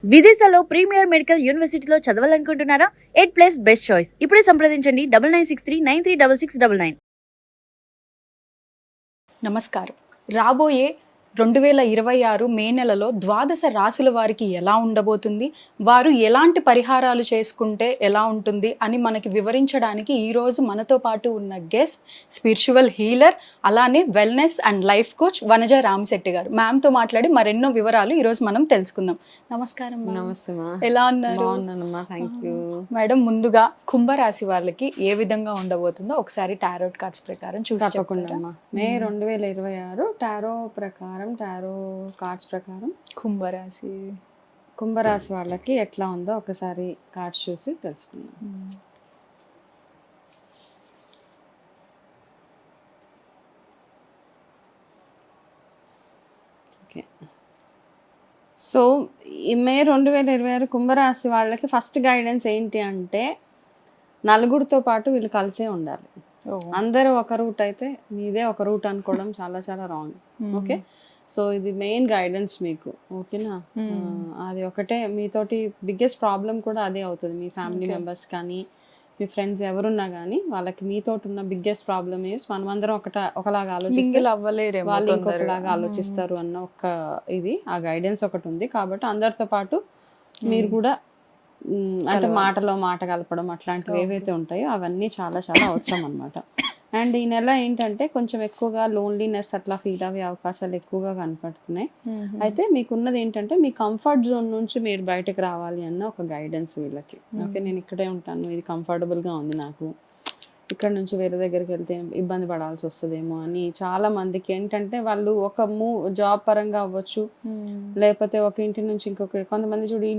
విదేశాల్లో premier medical యూనివర్సిటీలో చదవాలనుకుంటున్నారా? 8+ best choice. ఇప్పుడే సంప్రదించండి 9963936699. నమస్కారం. రాబోయే 2026 మే నెలలో ద్వాదశ రాశుల వారికి ఎలా ఉండబోతుంది, వారు ఎలాంటి పరిహారాలు చేసుకుంటే ఎలా ఉంటుంది అని మనకి వివరించడానికి ఈరోజు మనతో పాటు ఉన్న గెస్ట్ స్పిరిచువల్ హీలర్, అలానే wellness and life coach Vanaja Ramasetti గారు. మ్యామ్తో మాట్లాడి మరెన్నో వివరాలు ఈరోజు మనం తెలుసుకుందాం. నమస్కారం. నమస్తే మా. ఎలా ఉన్నారు? బాగున్నానమ్మా, థ్యాంక్ యూ. మేడం, ముందుగా కుంభరాశి వాళ్ళకి ఏ విధంగా ఉండబోతుందో ఒకసారి టారోట్ కార్డ్స్ ప్రకారం చూసి తప్పకుండా అమ్మా. మే 2026 టారో కార్డ్స్ ప్రకారం కుంభరాశి వాళ్ళకి ఎట్లా ఉందో ఒకసారి కార్డ్స్ చూసి తెలుసుకుందాం. ఓకే, సో ఈ మే 2026 కుంభరాశి వాళ్ళకి ఫస్ట్ గైడెన్స్ ఏంటి అంటే, నలుగురితో పాటు వీళ్ళు కలిసే ఉండాలి. అందరూ ఒక రూట్ అయితే మీదే ఒక రూట్ అనుకోవడం చాలా చాలా రాంగ్. ఓకే, సో ఇది మెయిన్ గైడెన్స్ మీకు. ఓకేనా, అది ఒకటే మీతోటి బిగ్గెస్ట్ ప్రాబ్లం కూడా అదే అవుతుంది. మీ ఫ్యామిలీ మెంబర్స్ కానీ మీ ఫ్రెండ్స్ ఎవరున్నా కానీ వాళ్ళకి మీతోటి ఉన్న బిగ్గెస్ట్ ప్రాబ్లమ్ ఈజ్ మనమందరం ఒకలాగా ఆలోచిస్తే వాళ్ళు ఇంకొకలాగా ఆలోచిస్తారు అన్న ఒక ఇది ఆ గైడెన్స్ ఒకటి ఉంది. కాబట్టి అందరితో పాటు మీరు కూడా అంటే మాటలో మాట కలపడం అట్లాంటివి ఏవైతే ఉంటాయో అవన్నీ చాలా చాలా అవసరం అనమాట. అండ్ ఈ నెల ఏంటంటే కొంచెం ఎక్కువగా లోన్లీనెస్ అట్లా ఫీల్ అయ్యే అవకాశాలు ఎక్కువగా కనపడుతున్నాయి. అయితే మీకున్నది ఏంటంటే మీ కంఫర్ట్ జోన్ నుంచి మీరు బయటకు రావాలి అన్న ఒక గైడెన్స్ వీళ్ళకి. ఓకే, నేను ఇక్కడే ఉంటాను, ఇది కంఫర్టబుల్గా ఉంది నాకు, ఇక్కడ నుంచి వేరే దగ్గరికి వెళ్తే ఇబ్బంది పడాల్సి వస్తుందేమో అని చాలా మందికి ఏంటంటే వాళ్ళు ఒక జాబ్ పరంగా అవ్వచ్చు, లేకపోతే ఒక ఇంటి నుంచి ఇంకొక, కొంతమంది చూడి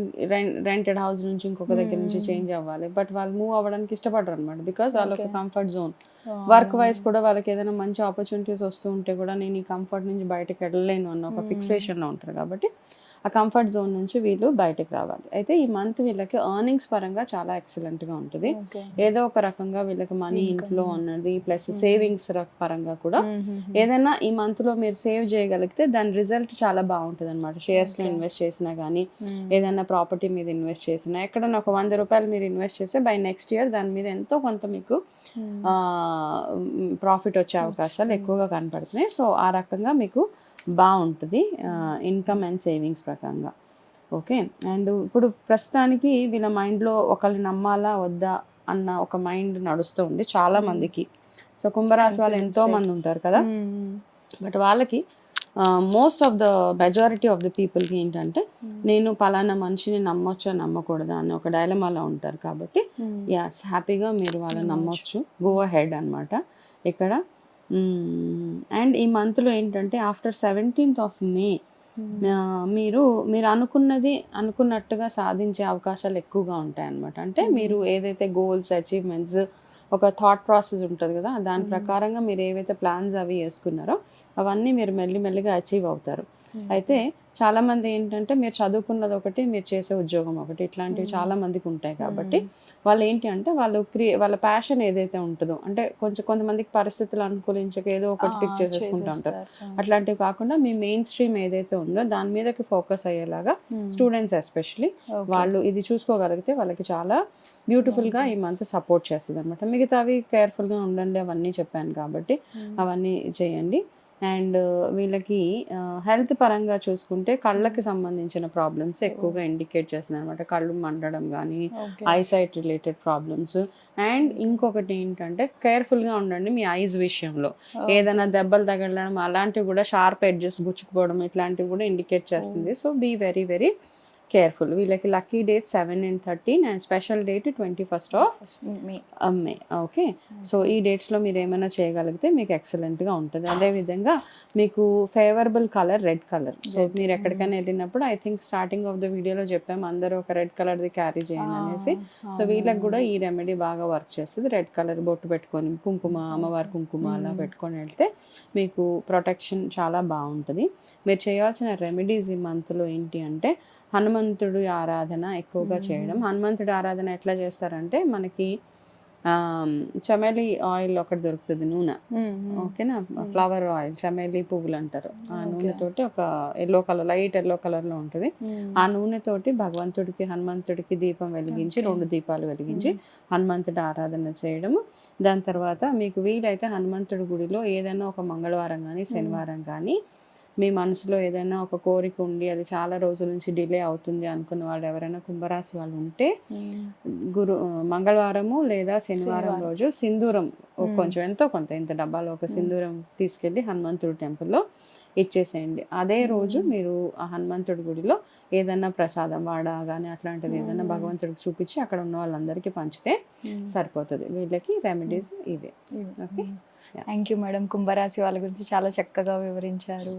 రెంటెడ్ హౌస్ నుంచి ఇంకొక దగ్గర నుంచి చేంజ్ అవ్వాలి, బట్ వాళ్ళు మూవ్ అవ్వడానికి ఇష్టపడరు అనమాట. బికాస్ వాళ్ళొక కంఫర్ట్ జోన్, వర్క్ వైజ్ కూడా వాళ్ళకి ఏదైనా మంచి ఆపర్చునిటీస్ వస్తూ ఉంటే కూడా నేను ఈ కంఫర్ట్ నుంచి బయటకు వెళ్ళలేను అన్న ఒక ఫిక్సేషన్లో ఉంటారు. కాబట్టి ఆ కంఫర్ట్ జోన్ నుంచి వీళ్ళు బయటకు రావాలి. అయితే ఈ మంత్ వీళ్ళకి ఎర్నింగ్స్ పరంగా చాలా ఎక్సలెంట్గా ఉంటుంది. ఏదో ఒక రకంగా వీళ్ళకి మనీ ఇంట్లో ఉన్నది, ప్లస్ సేవింగ్స్ పరంగా కూడా ఏదైనా ఈ మంత్లో మీరు సేవ్ చేయగలిగితే దాని రిజల్ట్ చాలా బాగుంటుంది అనమాట. షేర్స్లో ఇన్వెస్ట్ చేసినా కానీ, ఏదైనా ప్రాపర్టీ మీద ఇన్వెస్ట్ చేసినా, ఎక్కడన్నా ఒక 100 రూపాయలు మీరు ఇన్వెస్ట్ చేస్తే బై నెక్స్ట్ ఇయర్ దాని మీద ఎంతో కొంత మీకు ప్రాఫిట్ వచ్చే అవకాశాలు ఎక్కువగా కనపడుతున్నాయి. సో ఆ రకంగా మీకు బాగుంటుంది ఇన్కమ్ అండ్ సేవింగ్స్ ప్రకారంగా. ఓకే, అండ్ ఇప్పుడు ప్రస్తుతానికి వీళ్ళ మైండ్లో ఒకరిని నమ్మాలా వద్దా అన్న ఒక మైండ్ నడుస్తూ ఉంది చాలా మందికి. సో కుంభరాశి వాళ్ళు ఎంతో మంది ఉంటారు కదా, బట్ వాళ్ళకి most of the majority of the పీపుల్కి ఏంటంటే నేను పలానా మనిషిని నమ్మొచ్చా నమ్మకూడదా అని ఒక డైలమాలో ఉంటారు. కాబట్టి యాస్ హ్యాపీగా మీరు వాళ్ళని నమ్మొచ్చు, గో అహెడ్ అనమాట ఇక్కడ. అండ్ ఈ మంత్లో ఏంటంటే ఆఫ్టర్ 17th మే మీరు అనుకున్నట్టుగా సాధించే అవకాశాలు ఎక్కువగా ఉంటాయి అన్నమాట. అంటే మీరు ఏదైతే గోల్స్ అచీవ్మెంట్స్ ఒక థాట్ ప్రాసెస్ ఉంటుంది కదా, దాని ప్రకారంగా మీరు ఏవైతే ప్లాన్స్ అవి వేసుకున్నారో అవన్నీ మీరు మెల్లిమెల్లిగా అచీవ్ అవుతారు. అయితే చాలా మంది ఏంటంటే మీరు చదువుకున్నది ఒకటి, మీరు చేసే ఉద్యోగం ఒకటి, ఇట్లాంటివి చాలా మందికి ఉంటాయి. కాబట్టి వాళ్ళు ఏంటి అంటే వాళ్ళ ప్యాషన్ ఏదైతే ఉంటుందో, అంటే కొంతమందికి పరిస్థితులు అనుకూలించక ఏదో ఒకటి పిక్ చేసేసుకుంటూ ఉంటారు. అట్లాంటివి కాకుండా మీ మెయిన్ స్ట్రీమ్ ఏదైతే ఉందో దాని మీదకి ఫోకస్ అయ్యేలాగా స్టూడెంట్స్ ఎస్పెషలీ వాళ్ళు ఇది చూసుకోగలిగితే వాళ్ళకి చాలా బ్యూటిఫుల్గా ఈ మంత్ సపోర్ట్ చేస్తుంది అనమాట. మిగతావి కేర్ఫుల్గా ఉండండి అవన్నీ చెప్పాను కాబట్టి అవన్నీ చేయండి. అండ్ వీళ్ళకి హెల్త్ పరంగా చూసుకుంటే కళ్ళకి సంబంధించిన ప్రాబ్లమ్స్ ఎక్కువగా ఇండికేట్ చేస్తుంది అనమాట. కళ్ళు మండడం కానీ, ఐసైట్ రిలేటెడ్ ప్రాబ్లమ్స్. అండ్ ఇంకొకటి ఏంటంటే కేర్ఫుల్గా ఉండండి మీ ఐస్ విషయంలో. ఏదైనా దెబ్బలు తగలడం అలాంటివి కూడా, షార్ప్ ఎడ్జెస్ గుచ్చుకుపోవడం ఇట్లాంటివి కూడా ఇండికేట్ చేస్తుంది. So be very very careful. వీళ్ళకి lucky date 7 and 13 and special date 21st May. Okay, so ఈ డేట్స్లో మీరు ఏమైనా చేయగలిగితే మీకు ఎక్సలెంట్గా ఉంటుంది. అదేవిధంగా మీకు favourable colour red colour. So మీరు ఎక్కడికైనా వెళ్ళినప్పుడు I think starting of the వీడియోలో చెప్పాము అందరూ ఒక రెడ్ కలర్ది క్యారీ చేయండి అనేసి. సో వీళ్ళకి కూడా ఈ రెమెడీ బాగా వర్క్ చేస్తుంది. రెడ్ కలర్ బొట్టు పెట్టుకొని కుంకుమ, అమ్మవారి కుంకుమ అలా పెట్టుకొని వెళ్తే మీకు ప్రొటెక్షన్ చాలా బాగుంటుంది. మీరు చేయాల్సిన రెమెడీస్ ఈ మంత్లో ఏంటి అంటే హనుమంతుడి ఆరాధన ఎక్కువగా చేయడం. హనుమంతుడి ఆరాధన ఎట్లా చేస్తారంటే మనకి చమేలి ఆయిల్ ఒకటి దొరుకుతుంది, నూనె. ఓకేనా, ఫ్లవర్ ఆయిల్, చమేలి పువ్వులు అంటారు. ఆ నూనెతోటి ఒక yellow colour, light yellow colour లో ఉంటుంది. ఆ నూనెతోటి భగవంతుడికి, హనుమంతుడికి దీపం వెలిగించి, 2 దీపాలు వెలిగించి హనుమంతుడి ఆరాధన చేయడము. దాని తర్వాత మీకు వీలైతే హనుమంతుడి గుడిలో ఏదైనా ఒక మంగళవారం కానీ శనివారం కానీ మీ మనసులో ఏదైనా ఒక కోరిక ఉండి అది చాలా రోజుల నుంచి డిలే అవుతుంది అనుకున్న వాళ్ళు ఎవరైనా కుంభరాశి వాళ్ళు ఉంటే మంగళవారము లేదా శనివారం రోజు సింధూరం కొంచెం ఎంతో కొంత ఇంత డబ్బాలో ఒక సింధూరం తీసుకెళ్ళి హనుమంతుడి టెంపుల్లో ఇచ్చేసేయండి. అదే రోజు మీరు ఆ హనుమంతుడి గుడిలో ఏదైనా ప్రసాదం వాడ కానీ అట్లాంటిది ఏదైనా భగవంతుడికి చూపించి అక్కడ ఉన్న వాళ్ళందరికీ పంచితే సరిపోతుంది. వీళ్ళకి రెమెడీస్ ఇవే. Okay, thank you madam. కుంభరాశి వాళ్ళ గురించి చాలా చక్కగా వివరించారు.